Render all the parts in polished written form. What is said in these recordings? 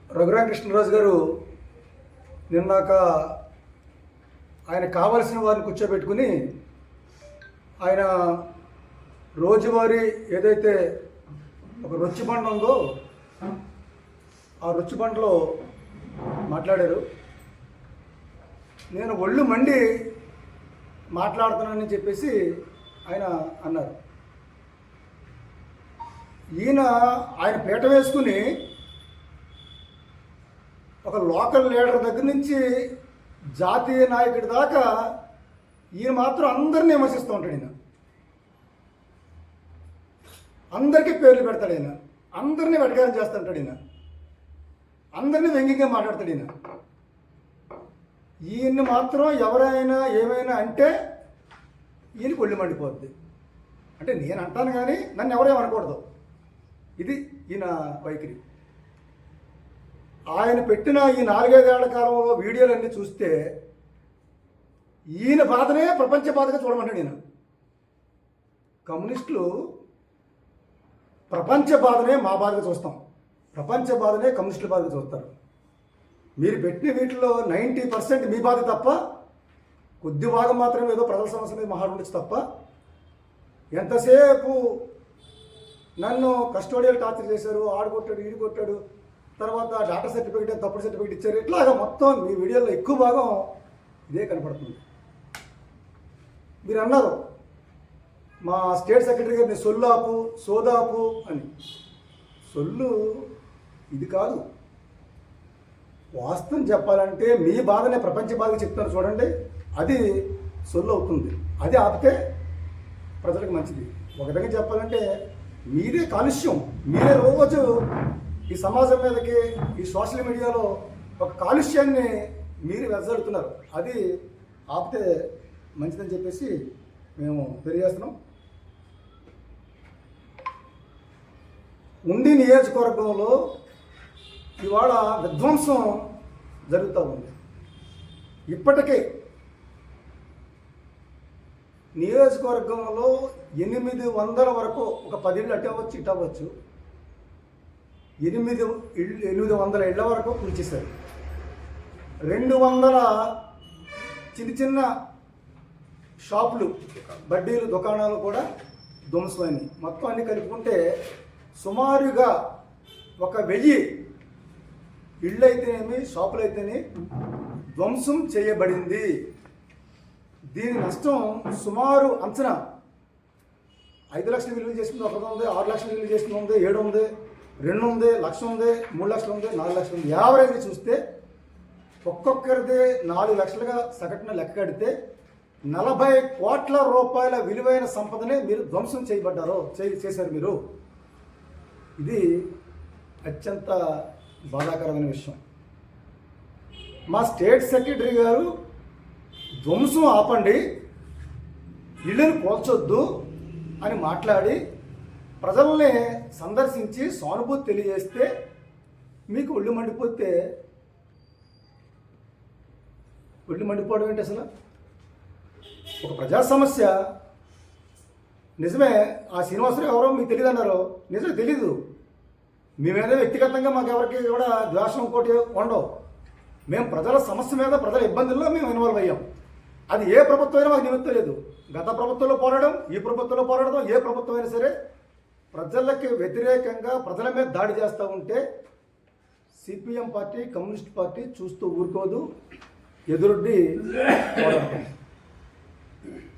రఘురామకృష్ణరాజు గారు నిన్నాక ఆయన కావలసిన వారిని కూర్చోబెట్టుకుని ఆయన రోజువారీ ఏదైతే ఒక రొచ్చుబండ ఉందో ఆ రొచ్చుబండలో మాట్లాడారు. నేను ఒళ్ళు మండి మాట్లాడుతున్నానని చెప్పేసి ఆయన అన్నారు. ఆయన పీట వేసుకుని ఒక లోకల్ లీడర్ దగ్గర నుంచి జాతీయ నాయకుడి దాకా ఈయన మాత్రం అందరినీ విమర్శిస్తూ ఉంటాడు. ఈయన అందరికీ పేర్లు పెడతాడు. ఈయన అందరినీ వెటకారం చేస్తుంటాడు. ఈయన అందరినీ వ్యంగ్యంగా మాట్లాడతాడు. ఈయన్ని మాత్రం ఎవరైనా ఏమైనా అంటే ఈయనకి ఒళ్ళు మండిపోద్ది. అంటే నేను అంటాను కానీ నన్ను ఎవరేమనకూడదు. ఇది ఈయన వైఖరి. ఆయన పెట్టిన ఈ 4-5 ఏళ్ల కాలంలో వీడియోలన్నీ చూస్తే ఈయన బాధనే ప్రపంచ బాధగా చూడమంటాడు. ఈయన కమ్యూనిస్టులు ప్రపంచ బాధనే మా బాధగా చూస్తాం, ప్రపంచ బాధనే కమ్యూనిస్టుల బాధగా చూస్తారు. మీరు పెట్టిన వీటిలో 90% మీ బాధ తప్ప కొద్ది భాగం మాత్రమే ఏదో ప్రజల సమస్య మీద మాట్లాడచ్చు తప్ప ఎంతసేపు నన్ను కస్టోడియల్ టార్చర్ చేశారు, ఆడు కొట్టాడు, ఈడు కొట్టాడు, తర్వాత డాటా సర్టిఫికేట్ తప్పుడు సర్టిఫికేట్ ఇచ్చారు, ఇట్లాగా మొత్తం మీ వీడియోలో ఎక్కువ భాగం ఇదే కనపడుతుంది. మీరు అన్నారు మా స్టేట్ సెక్రటరీ గారిని సొల్లాపు సోదాపు అని. సొల్లు ఇది కాదు. వాస్తవం చెప్పాలంటే మీ బాధనే ప్రపంచ బాధగా చెప్తారు చూడండి, అది సొల్లు అవుతుంది. అది ఆపితే ప్రజలకు మంచిది. ఒక విధంగా చెప్పాలంటే మీరే కాలుష్యం. మీరే రోజు ఈ సమాజం మీదకి ఈ సోషల్ మీడియాలో ఒక కాలుష్యాన్ని మీరు వెదజల్లుతున్నారు. అది ఆపితే మంచిదని చెప్పేసి మేము తెలియజేస్తున్నాం. ఉండి నియోజకవర్గంలో ఇవాళ విధ్వంసం జరుగుతూ ఉంది. ఇప్పటికే నియోజకవర్గంలో 800 వరకు, ఒక 10 ఇళ్ళు అటు అవ్వచ్చు ఇటు అవ్వచ్చు, 800 ఇళ్ల వరకు కూల్చేశారు. 200 చిన్న చిన్న షాపులు, బడ్డీలు, దుకాణాలు కూడా ధ్వంసమైనవి. మొత్తం అన్ని కలుపుకుంటే సుమారుగా 1000 ఇళ్ళు అయితేనేమి షాపులు అయితేనే ధ్వంసం చేయబడింది. దీని నష్టం సుమారు అంచనా 5 లక్షలు విలువ చేసింది ఒకటి ఉంది, 6 లక్షలు విలువ చేసింది ఉంది, 7 ఉంది, 2 ఉంది, 1,00,000 ఉంది, 3 లక్షలు ఉంది, 4 లక్షలు ఉంది. యావరేజ్ చూస్తే ఒక్కొక్కరిదే 4 లక్షలుగా సగటున లెక్క కడితే 40 కోట్ల రూపాయల విలువైన సంపదనే మీరు ధ్వంసం చేశారు మీరు. ఇది అత్యంత బాధాకరమైన విషయం. మా స్టేట్ సెక్రటరీ గారు ధ్వంసం ఆపండి, ఇళ్ళని కోల్చొద్దు అని మాట్లాడి ప్రజల్ని సందర్శించి సానుభూతి తెలియజేస్తే మీకు ఒళ్ళు మండిపోతే, ఒళ్ళు మండిపోవడం ఏంటి అసలు? ఒక ప్రజా సమస్య నిజమే. ఆ శ్రీనివాసరావు ఎవరో మీకు తెలియదు అన్నారు, నిజమే తెలీదు. మేమేదో వ్యక్తిగతంగా మాకు ఎవరికి కూడా ద్వేషం ఇంకోటి ఉండవు. మేము ప్రజల సమస్య మీద, ప్రజల ఇబ్బందుల్లో మేము ఇన్వాల్వ్ అయ్యాం. అది ఏ ప్రభుత్వం అయినా మాకు నిమిత్తం లేదు. గత ప్రభుత్వంలో పోరాడడం, ఈ ప్రభుత్వంలో పోరాడడం, ఏ ప్రభుత్వం అయినా సరే ప్రజలకి వ్యతిరేకంగా ప్రజల మీద దాడి చేస్తూ ఉంటే సిపిఎం పార్టీ, కమ్యూనిస్ట్ పార్టీ చూస్తూ ఊరుకోదు, ఎదురొడ్డి పోరాడుతుంది.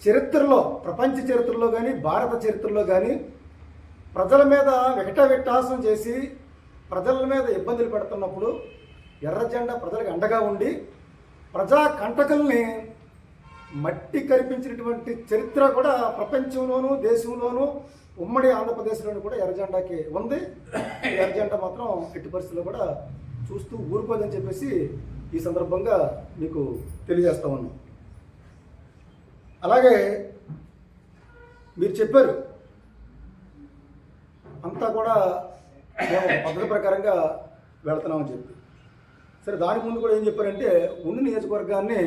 చరిత్రలో, ప్రపంచ చరిత్రలో కానీ భారత చరిత్రలో కానీ ప్రజల మీద వికటవిట్టాసం చేసి ప్రజల మీద ఇబ్బందులు పెడుతున్నప్పుడు ఎర్ర జెండా ప్రజలకు అండగా ఉండి ప్రజా కంటకుల్ని మట్టి కరిపించినటువంటి చరిత్ర కూడా ప్రపంచంలోనూ దేశంలోనూ ఉమ్మడి ఆంధ్రప్రదేశ్లోనూ కూడా ఎర్ర జెండాకి ఉంది. ఎర్ర జెండా మాత్రం ఎట్టి పరిస్థితుల్లో కూడా చూస్తూ ఊరుకోదని చెప్పేసి ఈ సందర్భంగా మీకు తెలియజేస్తా ఉన్నాం. అలాగే మీరు చెప్పారు అంతా కూడా మేము పద్ధతి ప్రకారంగా వెళుతున్నామని చెప్పి. సరే, దాని ముందు కూడా ఏం చెప్పారంటే ఉండి నియోజకవర్గాన్ని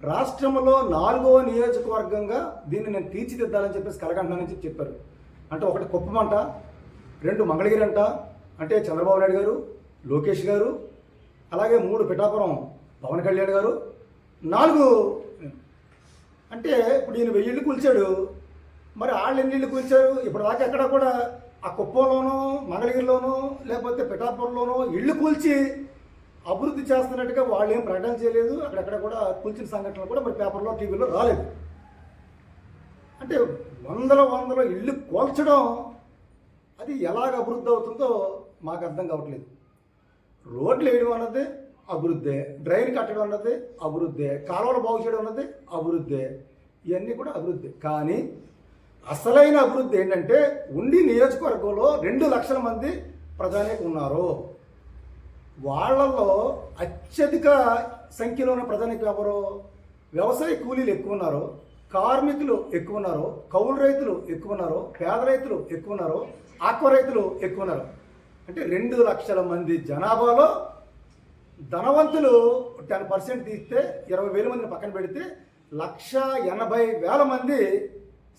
రాష్ట్రంలో 4వ నియోజకవర్గంగా దీన్ని నేను తీర్చిదిద్దాలని చెప్పేసి కలగంటున్నానని చెప్పి చెప్పారు. అంటే ఒకటి కుప్పమంట, 2 మంగళగిరి అంట. అంటే చంద్రబాబు నాయుడు గారు లోకేష్ గారు, అలాగే 3 పిఠాపురం పవన్ కళ్యాణ్ గారు, 4 అంటే ఇప్పుడు ఈయన 1000 ఇళ్ళు కూల్చాడు. మరి వాళ్ళు ఎన్ని ఇళ్ళు కూల్చారు? ఇప్పటిదాకా ఎక్కడ కూడా ఆ కుప్పంలోనో మంగళగిరిలోనో లేకపోతే పిఠాపురంలోనో ఇళ్ళు కూల్చి అభివృద్ధి చేస్తున్నట్టుగా వాళ్ళు ఏం ప్రకటన చేయలేదు. అక్కడెక్కడ కూడా కూల్చిన సంఘటనలు కూడా మరి పేపర్లో టీవీలో రాలేదు. అంటే వందల ఇళ్ళు కూల్చడం అది ఎలాగ అభివృద్ధి అవుతుందో మాకు అర్థం కావట్లేదు. రోడ్లు వేయడం అన్నది అభివృద్ధి, డ్రైన్ కట్టడం అన్నది అభివృద్ధి, కాలువలు బాగు చేయడం అన్నది అభివృద్ధి, ఇవన్నీ కూడా అభివృద్ధి. కానీ అసలైన అభివృద్ధి ఏంటంటే ఉండి నియోజకవర్గంలో 2 లక్షల మంది ప్రజానీకం ఉన్నారు. వాళ్ళల్లో అత్యధిక సంఖ్యలో ఉన్న ప్రజానీకం ఎవరు? వ్యవసాయ కూలీలు ఎక్కువ ఉన్నారు, కార్మికులు ఎక్కువ ఉన్నారు, కౌలు రైతులు ఎక్కువ ఉన్నారు, పేద రైతులు ఎక్కువ ఉన్నారు, ఆక్వా రైతులు ఎక్కువ ఉన్నారు. అంటే 2 లక్షల మంది జనాభాలో ధనవంతులు 10% తీస్తే 20,000 మందిని పక్కన పెడితే 1,80,000 మంది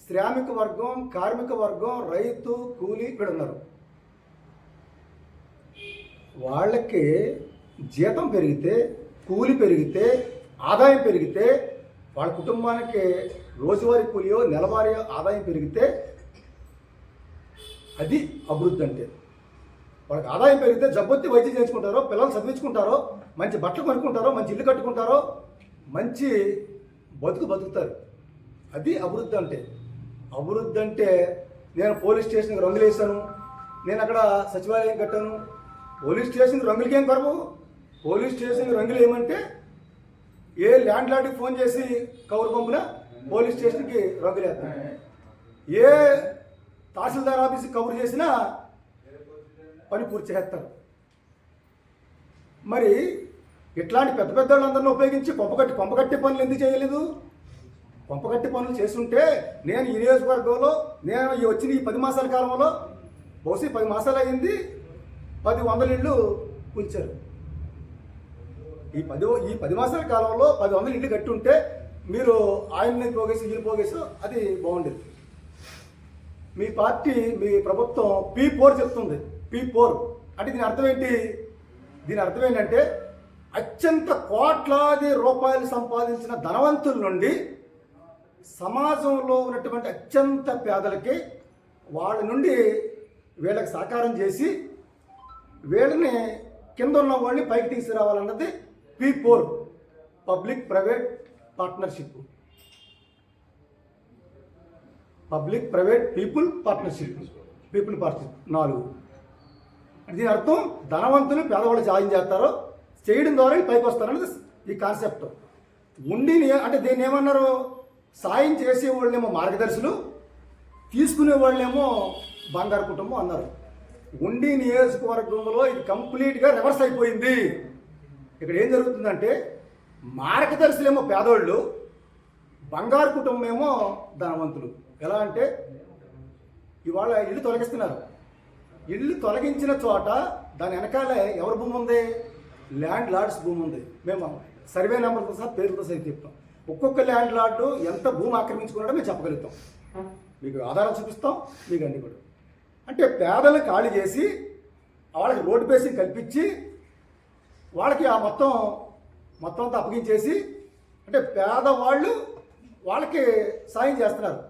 శ్రామిక వర్గం, కార్మిక వర్గం, రైతు, కూలీ ఇక్కడ ఉన్నారు. వాళ్ళకి జీతం పెరిగితే, కూలి పెరిగితే, ఆదాయం పెరిగితే, వాళ్ళ కుటుంబానికి రోజువారీ కూలియో నెలవారీ ఆదాయం పెరిగితే అది అభివృద్ధి అంటే. వాళ్ళకి ఆదాయం పెరిగితే జబ్బొత్తి వైద్యం చేయించుకుంటారో, పిల్లలు చదివించుకుంటారో, మంచి బట్టలు కొనుక్కుంటారో, మంచి ఇల్లు కట్టుకుంటారో, మంచి బతుకుతారు. అది అభివృద్ధి అంటే. అభివృద్ధి అంటే నేను పోలీస్ స్టేషన్కి రంగులు వేసాను, నేను అక్కడ సచివాలయం కట్టాను. పోలీస్ స్టేషన్కి రంగులకి ఏం కొరవు? పోలీస్ స్టేషన్కి రంగులు ఏమంటే ఏ ల్యాండ్ లార్డ్కి ఫోన్ చేసి కవర్ పంపున పోలీస్ స్టేషన్కి రంగులు వేస్తాను. ఏ తహసీల్దార్ ఆఫీస్కి కవర్ చేసినా పని పూర్తి చేస్తారు. మరి ఇట్లాంటి పెద్ద వాళ్ళందరినీ ఉపయోగించి కొంపగట్టి పనులు ఎందుకు చేయలేదు? కొంపగట్టి పనులు చేస్తుంటే నేను ఈ నియోజకవర్గంలో నేను వచ్చిన ఈ 10 మాసాల కాలంలో బహుశా 10 మాసాలు అయింది 10 ఇళ్ళు కూల్చారు. ఈ 10 మాసాల కాలంలో 100 ఇళ్ళు కట్టి ఉంటే మీరు ఆయన్ని పోగేసి వీళ్ళు పోగేసి అది బాగుండేది. మీ పార్టీ, మీ ప్రభుత్వం P4 చెప్తుంది. P4 అంటే దీని అర్థం ఏంటి? దీని అర్థం ఏంటంటే అత్యంత కోట్లాది రూపాయలు సంపాదించిన ధనవంతుల నుండి సమాజంలో ఉన్నటువంటి అత్యంత పేదలకి వాళ్ళ నుండి వీళ్ళకి సహకారం చేసి వీళ్ళని కింద ఉన్న వాళ్ళని పైకి తీసుకురావాలన్నది P4, public private partnership. Public private people partnership 4. దీని అర్థం ధనవంతులు పేదవాళ్ళు సాయం చేస్తారో చేయడం ద్వారా పైకి వస్తారన్నది ఈ కాన్సెప్ట్. ఉండి అంటే దీన్ని ఏమన్నారు? సాయం చేసే వాళ్ళేమో మార్గదర్శులు, తీసుకునే వాళ్ళేమో బంగారు కుటుంబం అన్నారు. ఉండి నియోజకవర్గంలో ఇది కంప్లీట్గా రివర్స్ అయిపోయింది. ఇక్కడ ఏం జరుగుతుందంటే మార్గదర్శులేమో పేదోళ్ళు, బంగారు కుటుంబం ఏమో ధనవంతులు. ఎలా అంటే ఇవాళ ఇల్లు తొలగిస్తున్నారు. ఇల్లు తొలగించిన చోట దాని వెనకాలే ఎవరి భూమి ఉంది? ల్యాండ్ లార్డ్స్ భూమి ఉంది. మేము సర్వే నెంబర్తో సహా పేరుతో సహా చెప్తాం. ఒక్కొక్క ల్యాండ్ లార్డు ఎంత భూమి ఆక్రమించుకున్నాడో మేము చెప్పగలుగుతాం. మీకు ఆధారం చూపిస్తాం, మీకు అన్ని కూడా. అంటే పేదలు ఖాళీ చేసి వాళ్ళకి రోడ్ బేసింగ్ కల్పించి వాళ్ళకి ఆ మొత్తం అంతా అప్పగించేసి అంటే పేదవాళ్ళు వాళ్ళకి సాయం చేస్తున్నారు.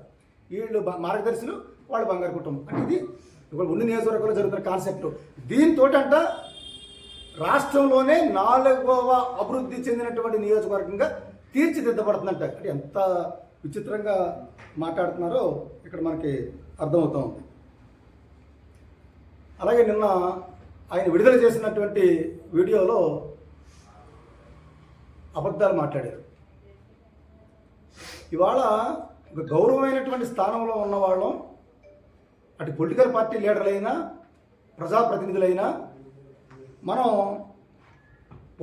వీళ్ళు మార్గదర్శులు, వాళ్ళు బంగారు కుటుంబం. అంటే ఇది ఇప్పుడు ఉండి నియోజకవర్గంలో జరుగుతున్న కాన్సెప్ట్. దీంతో అంట రాష్ట్రంలోనే 4వ అభివృద్ధి చెందినటువంటి నియోజకవర్గంగా తీర్చిదిద్దబడుతుందంట. అంటే ఎంత విచిత్రంగా మాట్లాడుతున్నారో ఇక్కడ మనకి అర్థమవుతూ ఉంది. అలాగే నిన్న ఆయన విడుదల చేసినటువంటి వీడియోలో అబద్ధాలు మాట్లాడారు. ఇవాళ ఒక గౌరవమైనటువంటి స్థానంలో ఉన్నవాళ్ళం, అటు పొలిటికల్ పార్టీ లీడర్లైనా ప్రజాప్రతినిధులైనా మనం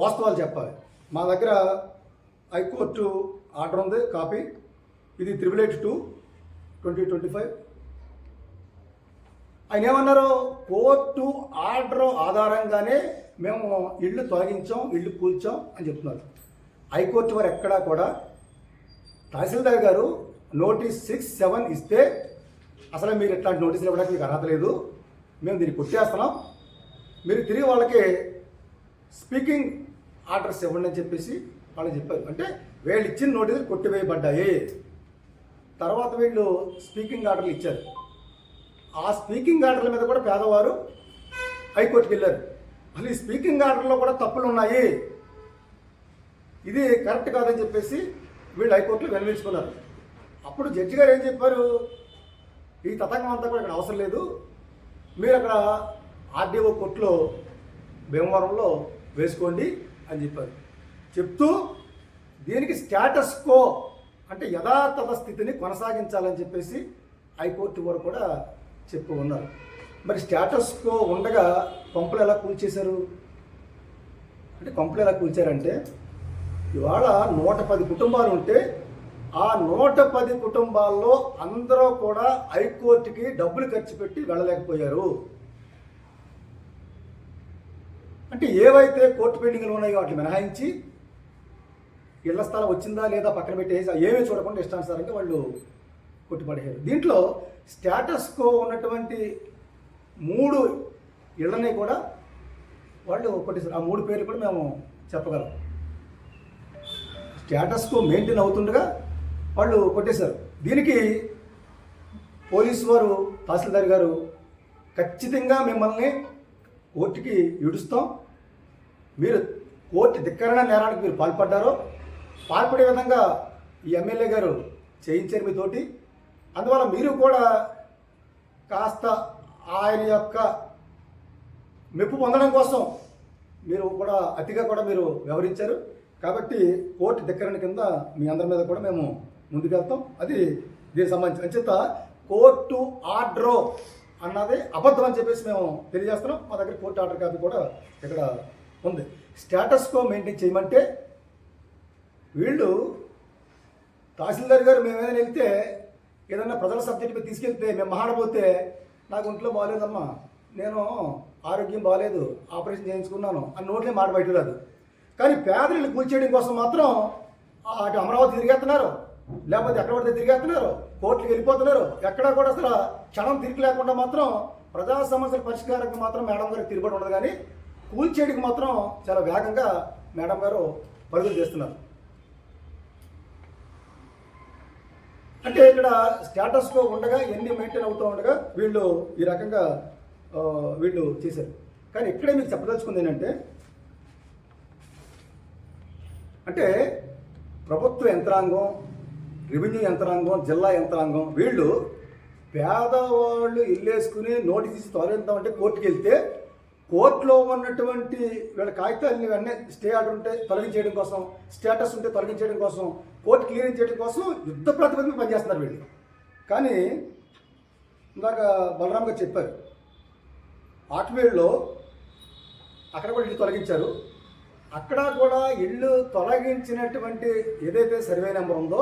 వాస్తవాలు చెప్పాలి. మా దగ్గర హైకోర్టు ఆర్డర్ ఉంది, కాపీ. ఇది 882/2025. ఆయన ఏమన్నారు? కోర్టు ఆర్డర్ ఆధారంగానే మేము ఇళ్ళు తొలగించాం, ఇళ్ళు కూల్చాం అని చెప్తున్నారు. హైకోర్టు వారు ఎక్కడా కూడా తహసీల్దార్ గారు నోటీస్ 6-7 ఇస్తే అసలు మీరు ఇట్లాంటి నోటీసులు ఇవ్వడానికి మీకు అర్హత లేదు, మేము దీన్ని కొట్టేస్తున్నాం, మీరు తిరిగి వాళ్ళకి స్పీకింగ్ ఆర్డర్స్ ఇవ్వండి అని చెప్పేసి వాళ్ళు చెప్పారు. అంటే వీళ్ళు ఇచ్చిన నోటీసులు కొట్టివేయబడ్డాయి. తర్వాత వీళ్ళు స్పీకింగ్ ఆర్డర్లు ఇచ్చారు. ఆ స్పీకింగ్ ఆర్డర్ల మీద కూడా పేదవారు హైకోర్టుకి వెళ్ళారు. అసలు ఈ స్పీకింగ్ ఆర్డర్లో కూడా తప్పులు ఉన్నాయి, ఇది కరెక్ట్ కాదని చెప్పేసి వీళ్ళు హైకోర్టులో విన్నవించుకున్నారు. అప్పుడు జడ్జి గారు ఏం చెప్పారు, ఈ తతంగం అంతా కూడా ఇక్కడ అవసరం లేదు, మీరు అక్కడ ఆర్డీఓ కోర్టులో భీమవరంలో వేసుకోండి అని చెప్పారు. చెప్తూ దీనికి స్టేటస్ కో అంటే యథాతథ స్థితిని కొనసాగించాలని చెప్పేసి హైకోర్టు వారు కూడా చెప్పు ఉన్నారు. మరి స్టేటస్ కో ఉండగా కొంపలు ఎలా కూల్చేశారు అంటే, కొంపలు ఎలా కూల్చారంటే ఇవాళ 110 కుటుంబాలు ఉంటే ఆ 110 కుటుంబాల్లో అందరూ కూడా హైకోర్టుకి డబ్బులు ఖర్చు పెట్టి వెళ్ళలేకపోయారు. అంటే ఏవైతే కోర్టు పెండింగ్లు ఉన్నాయో వాటిని మినహాయించి ఇళ్ల స్థలం వచ్చిందా లేదా పక్కన పెట్టేసి ఏమీ చూడకుండా ఇష్టానుసారంగా వాళ్ళు కొట్టుపడేశారు. దీంట్లో స్టేటస్ కో ఉన్నటువంటి 3 ఇళ్లని కూడా వాళ్ళు కొట్టేశారు. ఆ 3 పేర్లు కూడా మేము చెప్పగలం. స్టేటస్ కో మెయింటైన్ అవుతుండగా వాళ్ళు కొట్టేశారు. దీనికి పోలీసు వారు, తహసీల్దార్ గారు ఖచ్చితంగా మిమ్మల్ని కోర్టుకి ఈడుస్తాం, మీరు కోర్టు ధిక్కరణ నేరానికి మీరు పాల్పడే విధంగా ఈ ఎమ్మెల్యే గారు చేయించారు మీతోటి, అందువల్ల మీరు కూడా కాస్త ఆయన యొక్క మెప్పు పొందడం కోసం మీరు కూడా అతిగా కూడా మీరు వ్యవహరించారు, కాబట్టి కోర్టు ధిక్కరణ కింద మీ అందరి మీద కూడా మేము ముందుకెళ్తాం. అది దీనికి సంబంధించి అంచేత కోర్టు ఆర్డర్ అన్నది అబద్ధం అని చెప్పేసి మేము తెలియజేస్తున్నాం. మా దగ్గర కోర్టు ఆర్డర్ కాపీ కూడా ఇక్కడ ఉంది. స్టేటస్ కో మెయింటైన్ చేయమంటే వీళ్ళు తహసీల్దార్ గారు మేము ఏదైనా వెళ్తే ఏదన్నా ప్రజల సబ్జెక్ట్ మీద తీసుకెళ్తే మేము మాట్లాడబోతే నాకు ఒంట్లో బాగాలేదమ్మా, నేను ఆరోగ్యం బాగాలేదు, ఆపరేషన్ చేయించుకున్నాను అని నోట్లే మాట బయట రాదు. కానీ పేదలను కూల్చేయడం కోసం మాత్రం అటు అమరావతి తిరిగేస్తున్నారు, లేకపోతే ఎక్కడ పడితే తిరిగేస్తున్నారు, కోర్టుకి వెళ్ళిపోతున్నారు. ఎక్కడా కూడా అసలు క్షణం తిరిగి లేకుండా మాత్రం ప్రజా సమస్యల పరిష్కారానికి మాత్రం మేడం గారికి తిరుగుబడి ఉండదు, కానీ కూల్చేయడానికి మాత్రం చాలా వేగంగా మేడం గారు పరుగులు చేస్తున్నారు. అంటే ఇక్కడ స్టేటస్ కో ఉండగా ఎన్ని మెయింటైన్ అవుతూ ఉండగా వీళ్ళు ఈ రకంగా వీళ్ళు చేశారు. కానీ ఇక్కడే మీకు చెప్పదలుచుకుంది ఏంటంటే, అంటే ప్రభుత్వ యంత్రాంగం, రెవెన్యూ యంత్రాంగం, జిల్లా యంత్రాంగం వీళ్ళు పేదవాళ్ళు ఇల్లేసుకుని నోటీస్ ఇచ్చి తొలగిద్దామంటే కోర్టుకి వెళ్తే కోర్టులో ఉన్నటువంటి వీళ్ళ కాగితాలని ఇవన్నీ స్టే ఆర్డర్ ఉంటే తొలగించేయడం కోసం, స్టేటస్ ఉంటే తొలగించేయడం కోసం, కోర్టు క్లియరెన్స్ చేయడం కోసం యుద్ధ ప్రాతిపదికన పనిచేస్తున్నారు వీళ్ళు. కానీ ఇందాక బలరామ్ గారు చెప్పారు, ఆట్వేడ్లో అక్కడ కూడా ఇల్లు తొలగించారు. అక్కడ కూడా ఇల్లు తొలగించినటువంటి ఏదైతే సర్వే నెంబర్ ఉందో,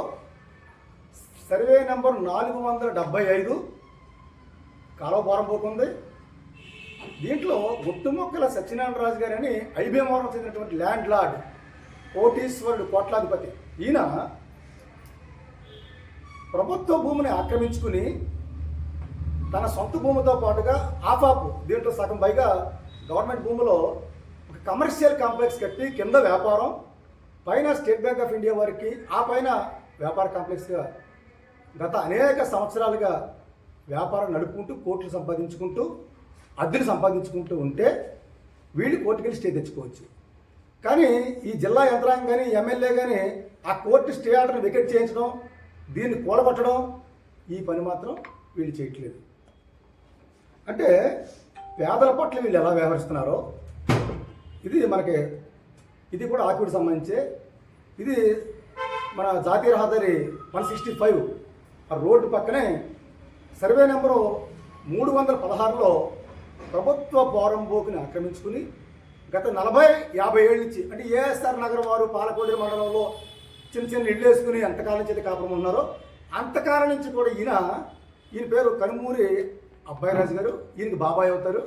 సర్వే నెంబర్ 475 కాలువ పోరంపోకుంది. దీంట్లో గుట్టుముక్కల సత్యనారాయణరాజు గారు అని ఐబీఎంవరం చెందినటువంటి ల్యాండ్ లార్డ్, కోటీశ్వరుడు, కోట్లాధిపతి, ఈయన ప్రభుత్వ భూమిని ఆక్రమించుకుని తన సొంత భూమితో పాటుగా ఆఫాపు దీంట్లో సగం పైగా గవర్నమెంట్ భూమిలో ఒక కమర్షియల్ కాంప్లెక్స్ కట్టి కింద వ్యాపారం, పైన స్టేట్ బ్యాంక్ ఆఫ్ ఇండియా వారికి, ఆ పైన వ్యాపార కాంప్లెక్స్గా గత అనేక సంవత్సరాలుగా వ్యాపారం నడుపుకుంటూ కోట్లు సంపాదించుకుంటూ అద్దెలు సంపాదించుకుంటూ ఉంటే వీళ్ళు కోర్టుకెళ్ళి స్టే తెచ్చుకోవచ్చు. కానీ ఈ జిల్లా యంత్రాంగం కానీ ఎమ్మెల్యే కానీ ఆ కోర్టు స్టే ఆర్డర్ని వికెట్ చేయించడం, దీన్ని కూలగొట్టడం, ఈ పని మాత్రం వీళ్ళు చేయట్లేదు. అంటే పేదల పట్ల వీళ్ళు ఎలా వ్యవహరిస్తున్నారో ఇది కూడా ఆక్విడ్కి సంబంధించి. ఇది మన జాతీయ రహదారి 165 ఆ రోడ్డు పక్కనే సర్వే నెంబరు 316లో ప్రభుత్వ పోరంబోకుని ఆక్రమించుకుని గత 40-50 ఏళ్ళ నుంచి, అంటే ఏఎస్ఆర్ నగరం వారు పాలకోడి మండలంలో చిన్న చిన్న ఇళ్ళు వేసుకుని ఎంతకాలం చేతి కాపురం ఉన్నారో అంతకాలం నుంచి కూడా ఈయన పేరు కనుమూరి అబ్బాయిరాజు గారు, ఈయనకి బాబాయ్ అవుతారు,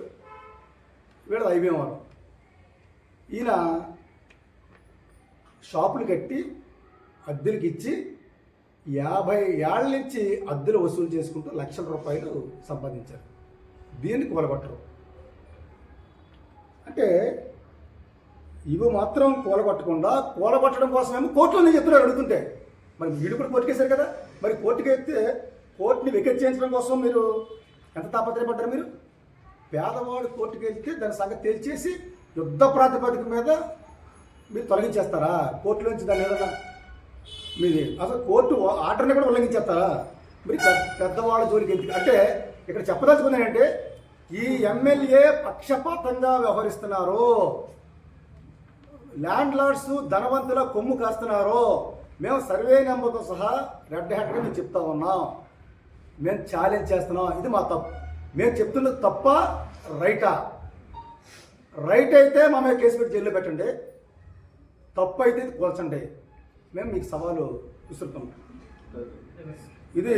వీళ్ళది ఐబీఎంవరం. ఈయన షాపులు కట్టి అద్దెలకు ఇచ్చి 50 ఏళ్ళ నుంచి అద్దెలు వసూలు చేసుకుంటూ లక్షల రూపాయలు సంపాదించారు. దీన్ని కూలగొట్టరు. అంటే ఇవి మాత్రం కూలగొట్టడం కోసమేమో కోర్టులోనే చెప్తున్నారు అడుగుతుంటే. మరి వీళ్ళు కూడా కోర్టుకేశారు కదా, మరి కోర్టుకి ఎత్తే కోర్టుని వికెట్ చేయించడం కోసం మీరు ఎంత తాపత్రయపడ్డారు? మీరు పేదవాడు కోర్టుకి వెళ్తే దాని సంగతి తేల్చేసి యుద్ధ ప్రాతిపదిక మీద మీరు తొలగించేస్తారా కోర్టులోంచి? దాన్ని ఏదన్నా మీది అసలు కోర్టు ఆర్డర్ని కూడా ఉల్లంఘించేస్తారా? మీరు పెద్దవాళ్ళ జోలికి ఎందుకు అంటే ఇక్కడ చెప్పదలుచుకుంది ఏంటంటే ఈ ఎమ్మెల్యే పక్షపాతంగా వ్యవహరిస్తున్నారు, ల్యాండ్ లార్డ్స్ ధనవంతుల కొమ్ము కాస్తున్నారు. మేము సర్వే నెంబర్తో సహా రెడ్ హ్యాండ్గా మేము చెప్తా ఉన్నాం, మేము ఛాలెంజ్ చేస్తున్నాం. ఇది మా తప్పు. మేము చెప్తున్నది తప్ప రైటా? రైట్ అయితే మా మీద కేసు పెట్టి జైల్లో పెట్టండి, తప్పు అయితే ఇది కూల్చండి. మేము మీకు సవాలు విసురుతున్నాం. ఇది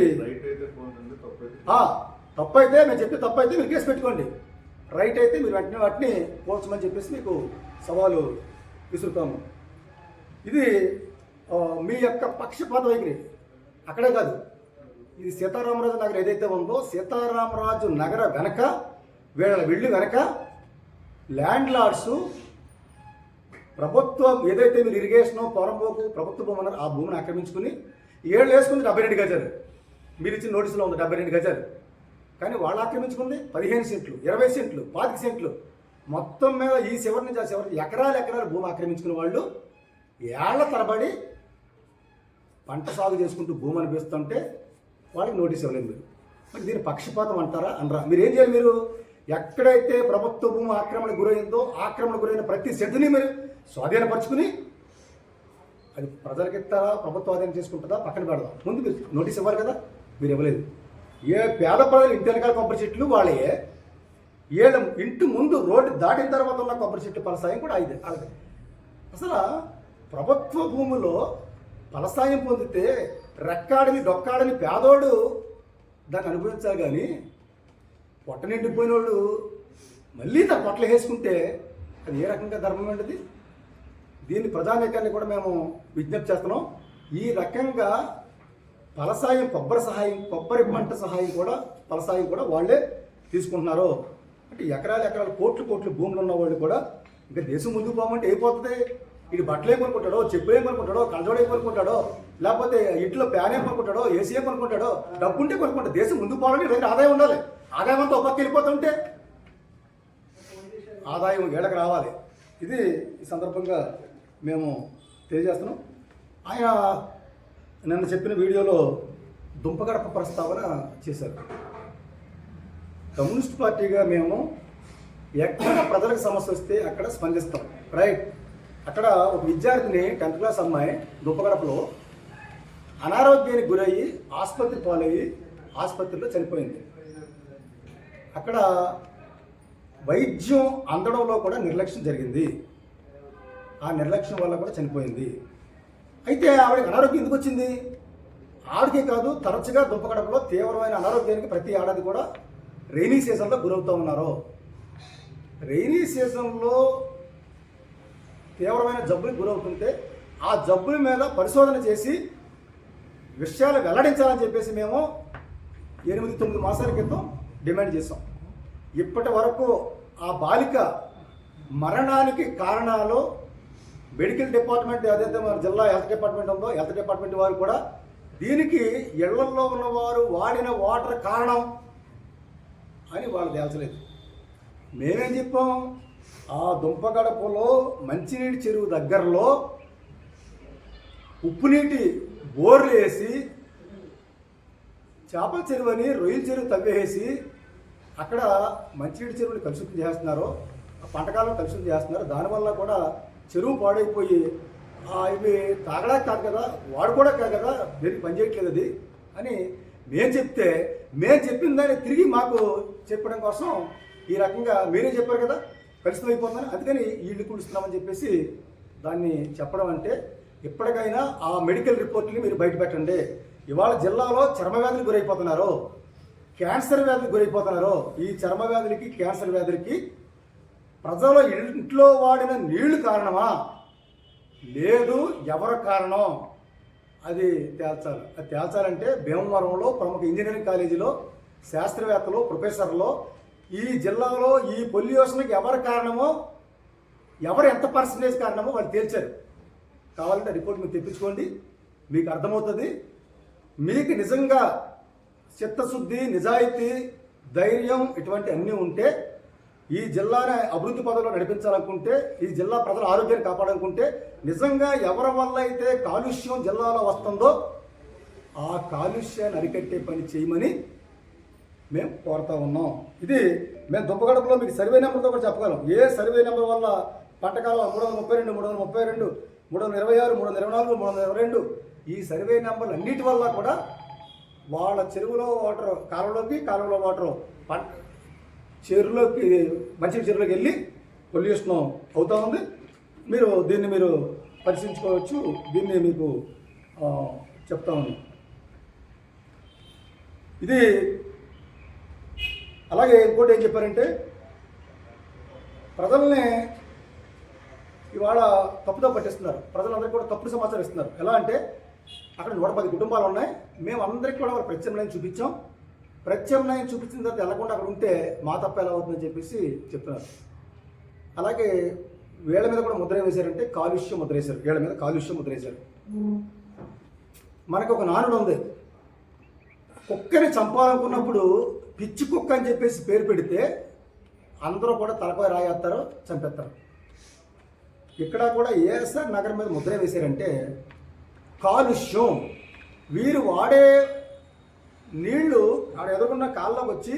తప్పు అయితే మేము చెప్పి తప్పు అయితే మీరు కేసు పెట్టుకోండి, రైట్ అయితే మీరు వెంటనే వాటిని కూల్చమని చెప్పేసి మీకు సవాలు విసురుతాము. ఇది మీ యొక్క పక్షపాత వైఖరి. అక్కడే కాదు, ఇది సీతారామరాజు నగర్ ఏదైతే ఉందో సీతారామరాజు నగర వెనక వీళ్ళు వెనక ల్యాండ్ లార్డ్స్ ప్రభుత్వం ఏదైతే మీరు ఇరిగేషను పొరంపోకు ప్రభుత్వ భూమి అన్నారు ఆ భూమిని ఆక్రమించుకుని 7 వేసుకుంది 72 గజాలు. మీరు ఇచ్చిన నోటీసులో ఉంది 72 గజాలు, కానీ వాళ్ళు ఆక్రమించుకుంది 15 సెంట్లు, 20 సెంట్లు, 25 సెంట్లు. మొత్తం మీద ఈ చివరి నుంచి ఆ చివరికి ఎకరాలు భూమి ఆక్రమించుకున్న వాళ్ళు ఏళ్ల తరబడి పంట సాగు చేసుకుంటూ భూమి అనిపిస్తుంటే వాళ్ళకి నోటీస్ ఇవ్వలేదు. మీరు మరి దీన్ని పక్షపాతం అంటారా అనరా? మీరు ఏం చేయాలి? మీరు ఎక్కడైతే ప్రభుత్వ భూమి ఆక్రమణ గురైందో ఆక్రమణ గురైన ప్రతి సెంటుని మీరు స్వాధీనపరుచుకుని అది ప్రజలకు ఇస్తారా, ప్రభుత్వ ఆదాయం చేసుకుంటుందా పక్కన పెడదాం. ముందు మీరు నోటీస్ ఇవ్వాలి కదా, మీరు ఇవ్వలేదు. ఏ పేద ప్రజలు ఇంటి వెనకాల కొబ్బరి చెట్లు వాళ్ళే, ఏళ్ళ ఇంటి ముందు రోడ్డు దాటిన తర్వాత ఉన్న కొబ్బరి చెట్లు ఫలసాయం కూడా అలాగే. అసలు ప్రభుత్వ భూమిలో ఫలసాయం పొందితే రెక్కాడని డొక్కాడని పేదోడు దాన్ని అనుభవించాలి, కానీ పొట్ట నిండిపోయిన వాళ్ళు మళ్ళీ తన పొట్టలు వేసుకుంటే అది ఏ రకంగా ధర్మం ఉంటుంది? దీన్ని ప్రజానీకాన్ని కూడా మేము విజ్ఞప్తి చేస్తున్నాం. ఈ రకంగా ఫలసాయం కొబ్బరి పంట సహాయం కూడా ఫలసాయం కూడా వాళ్ళే తీసుకుంటున్నారు. అంటే ఎకరాలు కోట్లు భూములు ఉన్న వాళ్ళు కూడా ఇంకా దేశం ముందుకు పోమంటే అయిపోతుంది. ఇది బట్టలు ఏమనుకుంటాడో, చెప్పులు ఏమనుకుంటాడో, కళ్ళజోడు ఏమనుకుంటాడో, లేకపోతే ఇంట్లో ప్యాన్ ఏమనుకుంటాడో, ఏసీ ఏమనుకుంటాడో, డబ్బుంటే కొనుక్కుంటాడు. దేశం ముందుకు పోవాలని రైతు ఆదాయం ఉండాలి. ఆదాయం అంతా ఒక్క వెళ్ళిపోతుంటే ఆదాయం ఏళ్ళకి రావాలి. ఇది ఈ సందర్భంగా మేము తెలియజేస్తున్నాం. ఆయన నిన్న చెప్పిన వీడియోలో దుంపగడప ప్రస్తావన చేశారు. కమ్యూనిస్ట్ పార్టీగా మేము ఎక్కడ ప్రజలకు సమస్య వస్తే అక్కడ స్పందిస్తాం, రైట్. అక్కడ ఒక విద్యార్థిని 10th క్లాస్ అమ్మాయి దుంపగడపలో అనారోగ్యానికి గురయ్యి ఆసుపత్రి పాలయ్యి ఆసుపత్రిలో చనిపోయింది. అక్కడ వైద్యం అందడంలో కూడా నిర్లక్ష్యం జరిగింది. ఆ నిర్లక్ష్యం వల్ల కూడా చనిపోయింది. అయితే ఆవిడకి అనారోగ్యం ఎందుకు వచ్చింది? ఆవిడకే కాదు, తరచుగా దుంపగడపలో తీవ్రమైన అనారోగ్యానికి ప్రతి ఏడాది కూడా రైనీ సీజన్లో గురవుతూ ఉన్నారు. రైనీ సీజన్లో తీవ్రమైన జబ్బులకు గురవుతుంటే ఆ జబ్బుల మీద పరిశోధన చేసి విషయాలు వెల్లడించాలని చెప్పేసి మేము 8-9 మాసాల క్రితం డిమాండ్ చేసాం. ఇప్పటి వరకు ఆ బాలిక మరణానికి కారణాలు మెడికల్ డిపార్ట్మెంట్ ఏదైతే మన జిల్లా హెల్త్ డిపార్ట్మెంట్ ఉందో హెల్త్ డిపార్ట్మెంట్ వారు కూడా దీనికి ఇళ్లల్లో ఉన్నవారు వాడిన వాటర్ కారణం అని వాళ్ళు తేల్చలేదు. మేమేం చెప్పాం? ఆ దుంపగడపలో మంచినీటి చెరువు దగ్గరలో ఉప్పునీటి బోర్లు వేసి చేపల చెరువు అని రొయ్యల చెరువు తవ్వేసి అక్కడ మంచినీటి చెరువుని కలుషితం చేస్తున్నారు, పంటకాలం కలుషితం చేస్తున్నారు. దానివల్ల కూడా చెరువు పాడైపోయి ఇవి తాగడానికి కాదు కదా, వాడుకోవడం కాదు కదా, దేనికి పనిచేయట్లేదు అది అని మేము చెప్తే మేము చెప్పిన దాన్ని తిరిగి మాకు చెప్పడం కోసం ఈ రకంగా మీరే చెప్పారు కదా కలుషితం అయిపోతుందని, అందుకని ఇల్లు కుడుస్తున్నామని చెప్పేసి దాన్ని చెప్పడం. అంటే ఇప్పటికైనా ఆ మెడికల్ రిపోర్ట్ని మీరు బయట పెట్టండి. ఇవాళ జిల్లాలో చర్మ వ్యాధులు గురైపోతున్నారు, క్యాన్సర్ వ్యాధులకు గురైపోతున్నారు. ఈ చర్మ వ్యాధులకి క్యాన్సర్ వ్యాధులకి ప్రజలు ఇంట్లో వాడిన నీళ్లు కారణమా లేదు ఎవరు కారణం అది తేల్చాలి. అది తేల్చాలంటే భీమవరంలో ప్రముఖ ఇంజనీరింగ్ కాలేజీలో శాస్త్రవేత్తలు ప్రొఫెసర్లు ఈ జిల్లాలో ఈ పొల్యూషన్కి ఎవరు కారణమో ఎవరు ఎంత పర్సంటేజ్ కారణమో వాళ్ళు తేల్చారు. కావాలంటే రిపోర్ట్ మీరు తెప్పించుకోండి, మీకు అర్థమవుతుంది. మీకు నిజంగా చిత్తశుద్ధి, నిజాయితీ, ధైర్యం ఇటువంటి అన్నీ ఉంటే, ఈ జిల్లాని అభివృద్ధి పదంలో నడిపించాలనుకుంటే, ఈ జిల్లా ప్రజల ఆరోగ్యాన్ని కాపాడాలనుకుంటే, నిజంగా ఎవరి వల్ల అయితే కాలుష్యం జిల్లాలో వస్తుందో ఆ కాలుష్యాన్ని అరికట్టే పని చేయమని మేము కోరుతా ఉన్నాం. ఇది మేము దుబ్బగడపలో మీకు సర్వే నెంబర్తో కూడా చెప్పగలం. ఏ సర్వే నెంబర్ వల్ల పంటకాలం 332, 332, 326, 324, 322 ఈ సర్వే నెంబర్లు అన్నిటి వల్ల కూడా వాళ్ళ చెరువులో వాటర్ కాలువలో వాటర్ పంట చెరువులోకి, మంచి చెరువులోకి వెళ్ళి పొల్యూషన్ అవుతూ ఉంది. దీన్ని మీరు పరిశీలించుకోవచ్చు. దీన్ని మీకు చెప్తా ఉన్నాం. ఇది అలాగే ఇంకోటి ఏం చెప్పారంటే, ప్రజల్ని ఇవాళ తప్పుదో పట్టిస్తున్నారు. ప్రజలందరికీ కూడా తప్పుడు సమాచారం ఇస్తున్నారు. ఎలా అంటే, అక్కడ 110 కుటుంబాలు ఉన్నాయి, మేము అందరికీ కూడా వాళ్ళ ప్రత్యామ్నాయం చూపించాం. ప్రత్యామ్నాయం చూపించిన తర్వాత వెళ్ళకుండా అక్కడ ఉంటే మా తప్ప ఎలా అవుతుందని చెప్పేసి చెప్తున్నారు. అలాగే వీళ్ళ మీద కూడా ముద్ర వేశారంటే కాలుష్యం ముద్ర వేశారు. వీళ్ళ మీద కాలుష్యం ముద్ర వేశారు. మనకు ఒక నానుడు ఉంది, కుక్కని చంపాలనుకున్నప్పుడు పిచ్చి కుక్క అని చెప్పేసి పేరు పెడితే అందరూ కూడా తలపై రాయేస్తారు, చంపేస్తారు. ఇక్కడ కూడా ఏఎస్ఆర్ నగర్ మీద ముద్ర వేశారంటే కాలుష్యం. వీరు వాడే నీళ్లు ఆడ ఎదురుకున్న కాళ్ళలోకి వచ్చి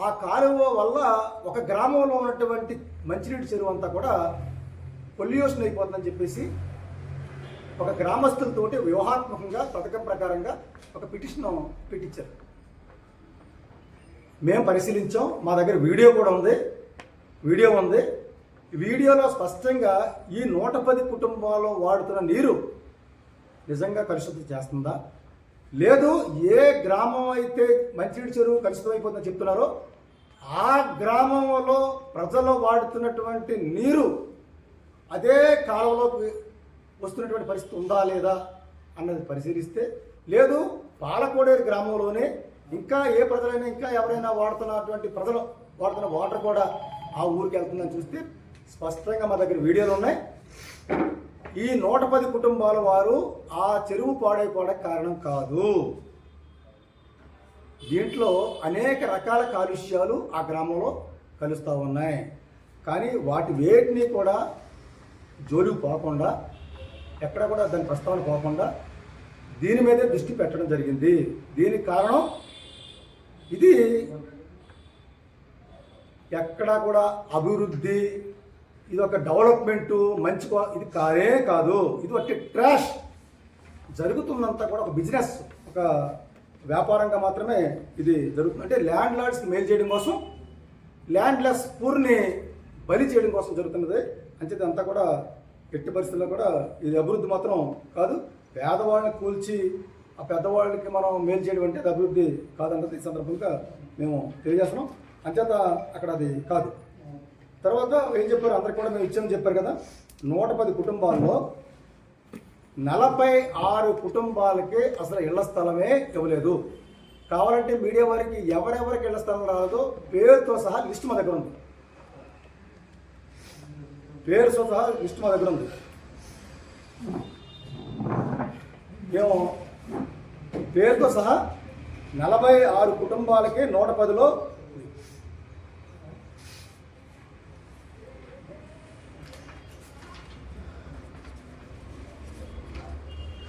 ఆ కాలువ వల్ల ఒక గ్రామంలో ఉన్నటువంటి మంచినీటి చెరువు అంతా కూడా పొల్యూషన్ అయిపోతుందని చెప్పేసి ఒక గ్రామస్తులతోటి వ్యూహాత్మకంగా పథకం ప్రకారంగా ఒక పిటిషన్ పెట్టించారు. మేము పరిశీలించాం, మా దగ్గర వీడియో కూడా ఉంది. వీడియోలో స్పష్టంగా ఈ 110 కుటుంబాల్లో వాడుతున్న నీరు నిజంగా కలుషితం చేస్తుందా, లేదు ఏ గ్రామం అయితే మంచినీటి చెరువు కలుషితం అయిపోతుందని చెప్తున్నారో ఆ గ్రామంలో ప్రజలు వాడుతున్నటువంటి నీరు అదే కాలంలోకి వస్తున్నటువంటి పరిస్థితి ఉందా లేదా అన్నది పరిశీలిస్తే, లేదు పాలకోడేరు గ్రామంలోనే ఇంకా ఏ ప్రజలైనా ఇంకా ఎవరైనా వాడుతున్నటువంటి ప్రజలు వాడుతున్న వాటర్ కూడా ఆ ఊరికి వెళ్తుందని చూస్తే స్పష్టంగా మా దగ్గర వీడియోలు ఉన్నాయి. ఈ 110 కుటుంబాల వారు ఆ చెరువు పాడైపోవడానికి కారణం కాదు. దీంట్లో అనేక రకాల కాలుష్యాలు ఆ గ్రామంలో కలుస్తూ ఉన్నాయి. కానీ వాటి వేటిని కూడా జోలికి పోకుండా, ఎక్కడ కూడా దాని ప్రస్తావన పోకుండా దీని మీదే దృష్టి పెట్టడం జరిగింది. దీనికి కారణం ఇది ఎక్కడా కూడా అభివృద్ధి, ఇది ఒక డెవలప్మెంటు, మంచి ఇది కాదు. ఇది ఒక ట్రాష్. జరుగుతున్నంతా కూడా ఒక బిజినెస్, ఒక వ్యాపారంగా మాత్రమే ఇది జరుగుతుంది. అంటే ల్యాండ్ లార్డ్స్కి మేలు చేయడం కోసం, ల్యాండ్ లెస్ పూర్ని బలి చేయడం కోసం జరుగుతున్నది. అంచేది అంతా కూడా ఎట్టి పరిస్థితుల్లో కూడా ఇది అభివృద్ధి మాత్రం కాదు. పేదవాళ్ళని కూల్చి ఆ పెద్దవాళ్ళకి మనం మేలు చేయడం అంటే అది అభివృద్ధి కాదన్నది ఈ సందర్భంగా మేము తెలియజేస్తున్నాం. అంచేత అక్కడ అది కాదు. తర్వాత ఏం చెప్పారు, అందరికి కూడా మేము ఇచ్చామని చెప్పారు కదా. 110 కుటుంబాల్లో 46 కుటుంబాలకి అసలు ఇళ్ల స్థలమే ఇవ్వలేదు. కావాలంటే మీడియా వారికి ఎవరెవరికి ఇళ్ల స్థలం రాలేదో పేరుతో సహా లిస్ట్ మా దగ్గర ఉంది. మేము పేరుతో సహా 46 కుటుంబాలకి 110లో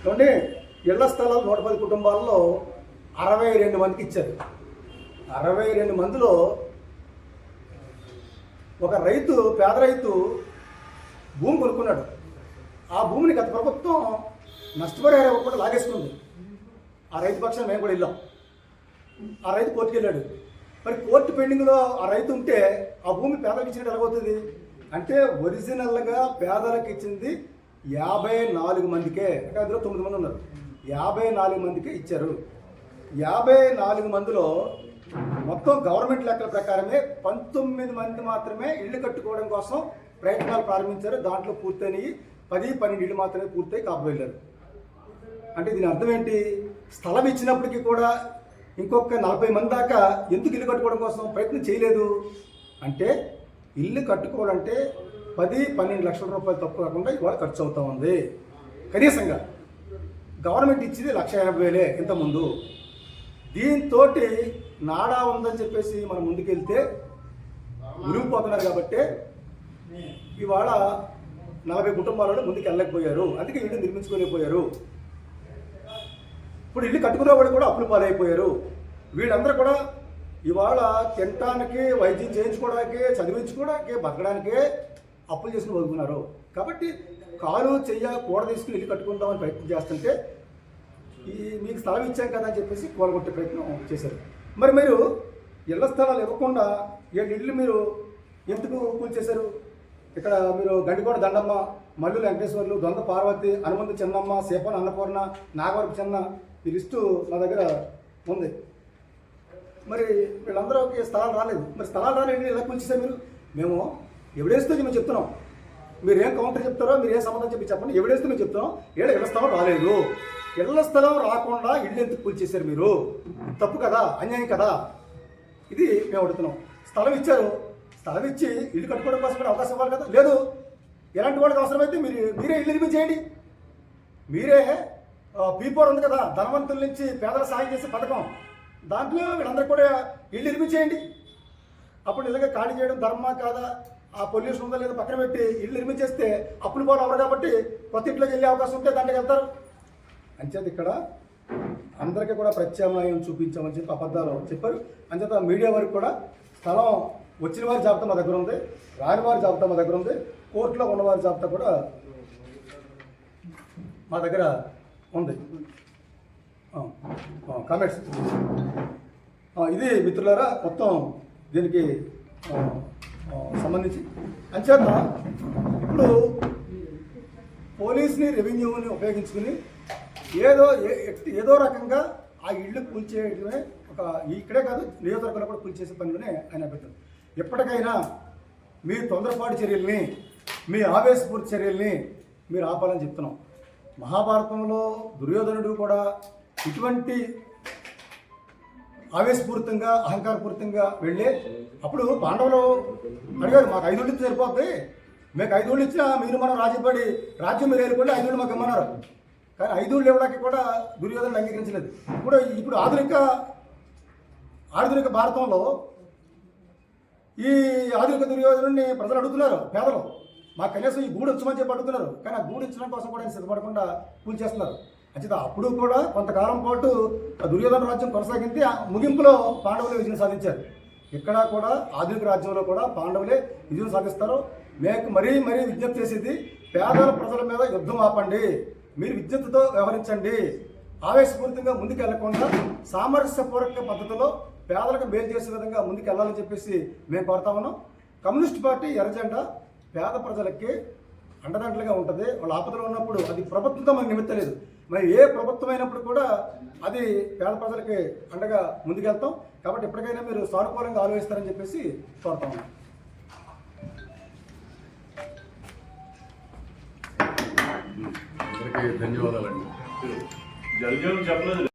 చూడండి, ఇళ్ల స్థలాలు 110 కుటుంబాల్లో 62 మందికి ఇచ్చారు. 62 మందిలో ఒక రైతు, పేద రైతు భూమి కొనుక్కున్నాడు. ఆ భూమిని గత ప్రభుత్వం నష్టపరిహారం ఇవ్వకుండా లాగేసుకుంది. ఆ రైతు పక్షాన్ని మేము కూడా వెళ్ళాం. ఆ రైతు కోర్టుకు వెళ్ళాడు. మరి కోర్టు పెండింగ్లో ఆ రైతు ఉంటే ఆ భూమి పేదలకు ఇచ్చినట్టు ఎలాగవుతుంది అంటే, ఒరిజినల్గా పేదలకు ఇచ్చింది 54 మందికే. అంటే అందులో 9 మంది ఉన్నారు. 54 మందికే ఇచ్చారు. 54 మందిలో మొత్తం గవర్నమెంట్ లెక్కల ప్రకారమే 19 మంది మాత్రమే ఇళ్ళు కట్టుకోవడం కోసం ప్రయత్నాలు ప్రారంభించారు. దాంట్లో పూర్తయినవి 10-12 ఇళ్ళు మాత్రమే పూర్తయి కాపు వెళ్ళారు. అంటే దీని అర్థం ఏంటి, స్థలం ఇచ్చినప్పటికీ కూడా ఇంకొక 40 మంది దాకా ఎందుకు ఇల్లు కట్టుకోవడం కోసం ప్రయత్నం చేయలేదు అంటే, ఇల్లు కట్టుకోవాలంటే 10-12 లక్షల రూపాయలు తక్కువ కాకుండా ఇవాళ ఖర్చు అవుతా ఉంది. కనీసంగా గవర్నమెంట్ ఇచ్చింది 1,80,000 ఇంతకుముందు. దీంతో నాడా ఉందని చెప్పేసి మనం ముందుకెళ్తే మురిగిపోతున్నారు కాబట్టి ఇవాళ 40 కుటుంబాలలో ముందుకు వెళ్ళలేకపోయారు. అందుకే ఇల్లు నిర్మించుకోలేకపోయారు. ఇప్పుడు ఇల్లు కట్టుకునే వాళ్ళు కూడా అప్పులు పాలైపోయారు. వీళ్ళందరూ కూడా ఇవాళ తినటానికి, వైద్యం చేయించుకోవడానికి, చదివించుకోవడానికి, బతకడానికే అప్పులు చేసుకుని బతుకున్నారు. కాబట్టి కాలు చెయ్య కూడ తీసుకుని ఇల్లు కట్టుకుందామని ప్రయత్నం చేస్తుంటే మీకు స్థలం ఇచ్చాం కదా అని చెప్పేసి కూలగొట్టే ప్రయత్నం చేశారు. మరి మీరు ఇళ్ల స్థలాలు ఇవ్వకుండా 7 ఇళ్ళు మీరు ఎందుకు కూల్చేశారు? ఇక్కడ మీరు గండికోట దండమ్మ, మల్లు వెంకటేశ్వర్లు, దొంగ పార్వతి, హనుమంతు చిన్నమ్మ, సేపన అన్నపూర్ణ, నాగవరపు చిన్న, ఈ లిస్టు మా దగ్గర ఉంది. మరి వీళ్ళందరూకి స్థలాలు రాలేదు. మరి స్థలాలు రాలేదు ఎలా కూల్చేశారు మీరు? మేము ఎవిడెన్స్తో మేము చెప్తున్నాం. మీరు ఏం కౌంటర్ చెప్తారో, మీరు ఏం సమాధానం చెప్పండి. ఎవిడెన్స్తో మేము చెప్తున్నాం. ఇళ్ల స్థలం రాలేదు. ఇళ్ల స్థలం రాకుండా ఇల్లు ఎందుకు కూల్చేశారు మీరు? తప్పు కదా, అన్యాయం కదా. ఇది మేము అడుగుతున్నాం. స్థలం ఇచ్చారు, స్థలం ఇచ్చి ఇల్లు కట్టుకోవడం కోసం కూడా అవకాశం ఇవ్వాలి కదా. లేదు, ఎలాంటి వాళ్ళకి అవసరమైతే మీరే ఇల్లు నిర్మించేయండి. మీరే పీపోర్ ఉంది కదా, ధనవంతుల నుంచి పేదల సాయం చేసే పథకం, దాంట్లో వీళ్ళందరికీ కూడా ఇల్లు నిర్మించేయండి. అప్పుడు నిజంగా ఖాళీ చేయడం ధర్మమా కాదా, ఆ పొల్యూషన్ ఉందా లేదా పక్కన పెట్టి ఇల్లు నిర్మించేస్తే అప్పులు పోలు అవ్వరు కాబట్టి కొత్త ఇంట్లోకి వెళ్ళే అవకాశం ఉంటే దాంట్లోకి వెళ్తారు. అంచేత ఇక్కడ అందరికీ కూడా ప్రత్యామ్నాయం చూపించామని చెప్పి అబద్ధాలు చెప్పారు. అంచేత మీడియా వరకు కూడా స్థలం వచ్చిన వారి జాబితా మా దగ్గర ఉంది, రాని వారి జాబితా మా దగ్గర ఉంది, కోర్టులో ఉన్నవారి జాబితా కూడా మా దగ్గర ఉంది. కామెంట్స్ ఇది మిత్రులారా మొత్తం దీనికి సంబంధించి. అంచేత ఇప్పుడు పోలీస్ని, రెవెన్యూని ఉపయోగించుకుని ఏదో రకంగా ఆ ఇళ్ళు కూల్చేయడమే ఒక ఇక్కడే కాదు నియోజకవర్గంలో కూడా కూల్చేసే పనిలోనే ఆయన అభ్యర్థం. ఎప్పటికైనా మీ తొందరపాటు చర్యల్ని, మీ ఆవేశపూర్తి చర్యల్ని మీరు ఆపాలని చెప్తున్నాం. మహాభారతంలో దుర్యోధనుడు కూడా ఇటువంటి ఆవేశపూరితంగా, అహంకారపూరితంగా వెళ్ళే అప్పుడు పాండవులు అడిగారు, మాకు 5 ఇచ్చి సరిపోద్ది, మీకు 5 ఇచ్చినా మీరు మనం రాజీపడి రాజ్యం మీరు వెళ్ళిపోయి 5 మాకు ఇమ్మన్నారు. కానీ 5 ఇవ్వడానికి కూడా దుర్యోధనుడు అంగీకరించలేదు. ఇప్పుడు ఆధునిక భారతంలో ఈ ఆధునిక దుర్యోధనుడిని ప్రజలు అడుగుతున్నారు, పేదలు, మాకు కనీసం ఈ గూడు వచ్చమని చెప్పి అడుగుతున్నారు. కానీ ఆ గూడు ఇచ్చడం కోసం కూడా ఆయన సిద్ధపడకుండా కూల్చేస్తున్నారు. అంచేత అప్పుడు కూడా కొంతకాలం పాటు దుర్యోధన రాజ్యం కొనసాగించి ముగింపులో పాండవులే విజయం సాధించారు. ఇక్కడ కూడా ఆధునిక రాజ్యంలో కూడా పాండవులే విజయం సాధిస్తారు. మీకు మరీ విజ్ఞప్తి చేసేది, పేదల ప్రజల మీద యుద్ధం ఆపండి, మీరు విజ్ఞతతో వ్యవహరించండి, ఆవేశపూరితంగా ముందుకు వెళ్లకుండా సామరస్యపూర్వక పద్ధతిలో పేదలకు మేలు చేసే విధంగా ముందుకు వెళ్ళాలని చెప్పేసి మేము కోరుతా ఉన్నాం. కమ్యూనిస్ట్ పార్టీ ఎర్రజెండా పేద ప్రజలకి అండదండలుగా ఉంటుంది. వాళ్ళు ఆపదలో ఉన్నప్పుడు అది ప్రభుత్వంతో మనకు నిమిత్తం లేదు. మరి ఏ ప్రభుత్వం అయినప్పుడు కూడా అది పేద ప్రజలకి అండగా ముందుకెళ్తాం. కాబట్టి ఎప్పటికైనా మీరు సానుకూలంగా ఆలోచిస్తారని చెప్పేసి కోరుతా ఉన్నాం. అందరికీ ధన్యవాదాలండి. జల్జీవన్ చెప్పలేదు.